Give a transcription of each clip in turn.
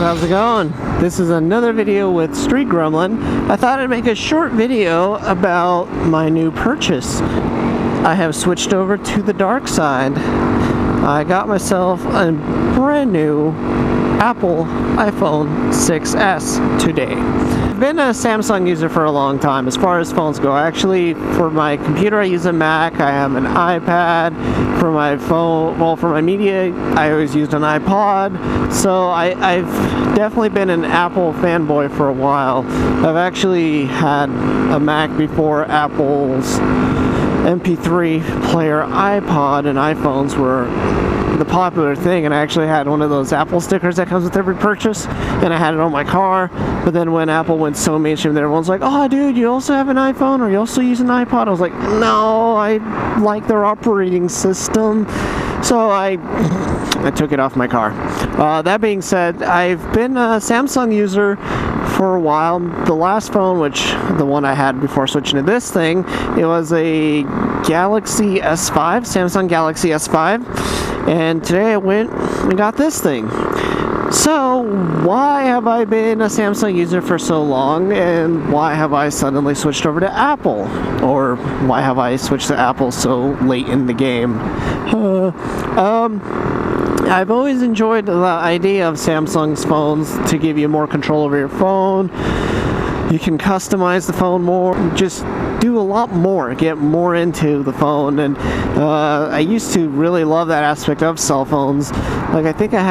how's it going? This is another video with Street Gremlin. I thought I'd make a short video about my new purchase. I have switched over to the dark side. I got myself a brand new Apple iPhone 6s today. I've been a Samsung user for a long time as far as phones go. Actually, for my computer I use a Mac, I have an iPad. For my phone, well, for my media I always used an iPod. So I've definitely been an Apple fanboy for a while. I've actually had a Mac before Apple's MP3 player iPod and iPhones were the popular thing, and I actually had one of those Apple stickers that comes with every purchase, and I had it on my car. But then when Apple went so mainstream that everyone's like, oh dude, you also have an iPhone, or you also use an iPod? I was like, no, I like their operating system. So I took it off my car. That being said, I've been a Samsung user for a while. The last phone, the one I had before switching to this thing, it was a Galaxy S5, Samsung Galaxy S5. And today I went and got this thing. So, why have I been a Samsung user for so long, and why have I suddenly switched over to Apple? Or why have I switched to Apple so late in the game? I've always enjoyed the idea of Samsung's phones to give you more control over your phone. You can customize the phone more, just do a lot more, get more into the phone. And I used to really love that aspect of cell phones. Like I think it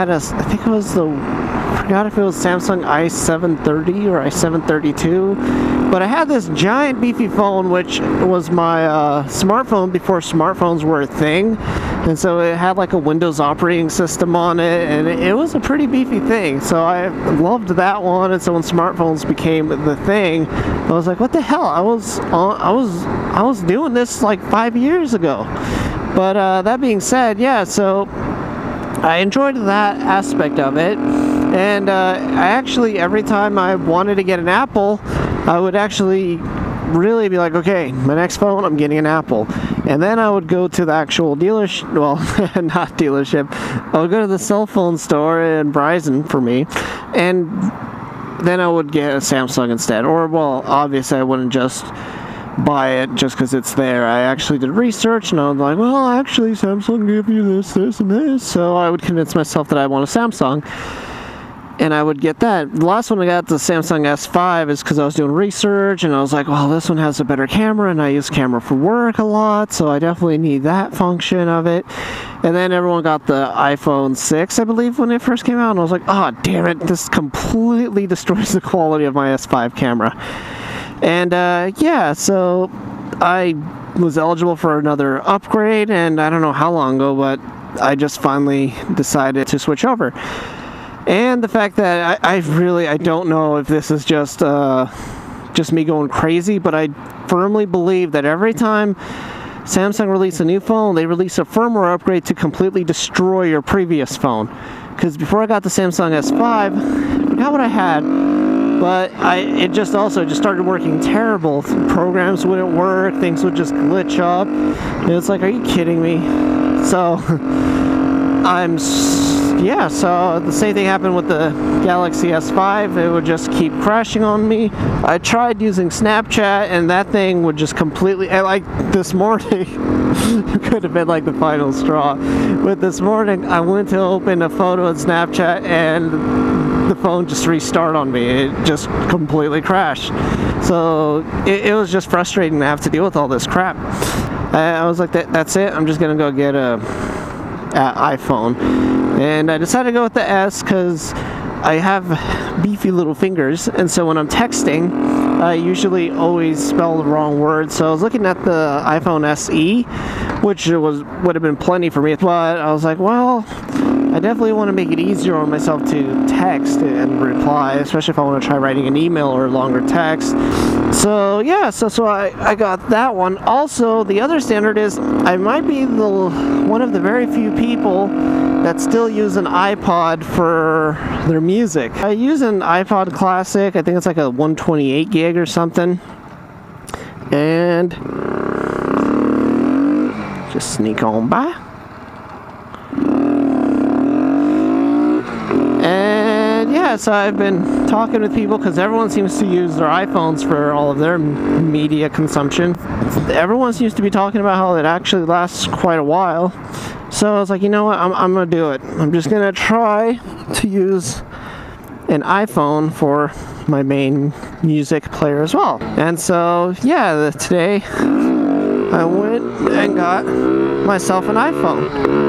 was I forgot if it was Samsung i730 or i732, but I had this giant beefy phone which was my smartphone before smartphones were a thing. And so it had like a Windows operating system on it, and it was a pretty beefy thing. So I loved that one. And so when smartphones became the thing, I was like, what the hell? I was doing this like 5 years ago. But that being said, yeah, so I enjoyed that aspect of it. And I actually, every time I wanted to get an Apple, I would actually really be like, okay, my next phone, I'm getting an Apple. And then I would go to the actual dealership, well, not dealership, I would go to the cell phone store in Verizon for me, and then I would get a Samsung instead. Or, well, obviously I wouldn't just buy it just because it's there. I actually did research, and I was like, well, actually Samsung give you this, this, and this. So I would convince myself that I want a Samsung, and I would get that. The last one I got, the Samsung S5, is because I was doing research, and I was like, well, this one has a better camera, and I use camera for work a lot, so I definitely need that function of it. And then everyone got the iPhone 6, I believe, when it first came out, and I was like, oh, damn it, this completely destroys the quality of my S5 camera. And, yeah, so I was eligible for another upgrade, and I don't know how long ago, but I just finally decided to switch over. And the fact that I don't know if this is just me going crazy, but I firmly believe that every time Samsung releases a new phone, they release a firmware upgrade to completely destroy your previous phone. Because before I got the Samsung S5, I forgot what I had, but it just started working terrible. Programs wouldn't work, things would just glitch up. And it's like, are you kidding me? So so the same thing happened with the Galaxy S5. It would just keep crashing on me. I tried using Snapchat, and that thing would just completely, like this morning, it could have been like the final straw. But this morning, I went to open a photo in Snapchat, and the phone just restarted on me. It just completely crashed. So it was just frustrating to have to deal with all this crap. I was like, that's it. I'm just gonna go get a iPhone. And I decided to go with the S because I have beefy little fingers, and so when I'm texting, I usually always spell the wrong word. So I was looking at the iPhone SE, which would have been plenty for me, but I was like, well, I definitely want to make it easier on myself to text and reply, especially if I want to try writing an email or a longer text. So yeah, so I got that one. Also, the other standard is I might be one of the very few people that still use an iPod for their music. I use an iPod Classic. I think it's like a 128 gig or something. And just sneak on by. And And yeah, so I've been talking with people because everyone seems to use their iPhones for all of their media consumption. Everyone seems to be talking about how it actually lasts quite a while. So I was like, you know what, I'm going to do it. I'm just going to try to use an iPhone for my main music player as well. And so, yeah, today I went and got myself an iPhone.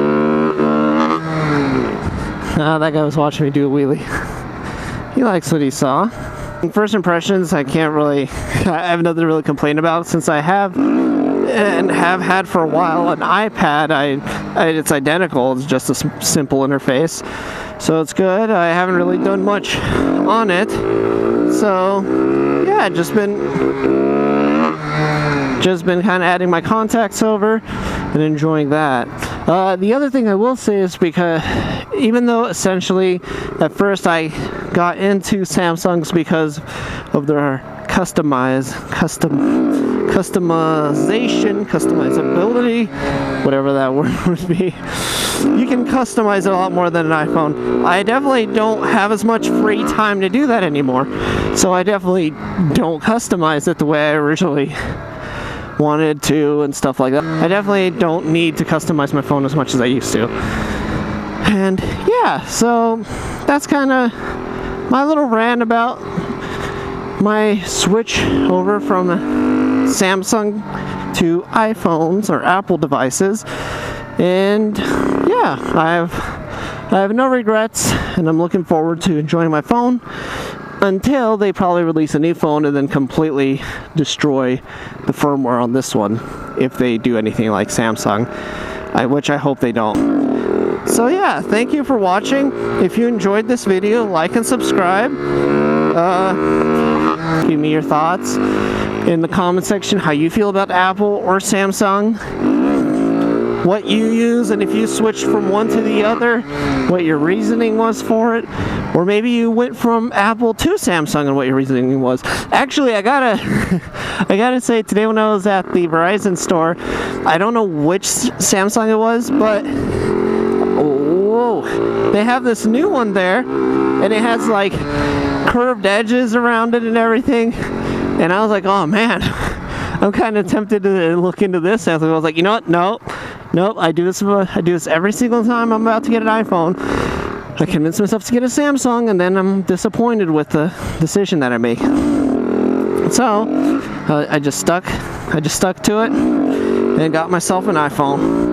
That guy was watching me do a wheelie. He likes what he saw. First impressions, I have nothing to really complain about since I have and have had for a while an iPad. It's identical, it's just a simple interface. So it's good. I haven't really done much on it. So yeah, just been kind of adding my contacts over and enjoying that. The other thing I will say is because even though essentially at first I got into Samsung's because of their customizability, whatever that word would be. You can customize it a lot more than an iPhone. I definitely don't have as much free time to do that anymore, so I definitely don't customize it the way I originally wanted to and stuff like that. I definitely don't need to customize my phone as much as I used to. And yeah, so that's kind of my little rant about my switch over from Samsung to iPhones or Apple devices. And yeah, I have no regrets, and I'm looking forward to enjoying my phone until they probably release a new phone and then completely destroy the firmware on this one, if they do anything like Samsung, which I hope they don't. So yeah, thank you for watching. If you enjoyed this video, like and subscribe. Give me your thoughts in the comment section, how you feel about Apple or Samsung, what you use, and if you switched from one to the other, what your reasoning was for it. Or maybe you went from Apple to Samsung and what your reasoning was. Actually, I gotta say, today when I was at the Verizon store, I don't know which Samsung it was, but whoa, they have this new one there, and it has like curved edges around it and everything. And I was like, oh man, I'm kind of tempted to look into this Samsung. I was like, you know what? Nope. I do this every single time I'm about to get an iPhone. I convinced myself to get a Samsung, and then I'm disappointed with the decision that I make. So I just stuck to it and got myself an iPhone.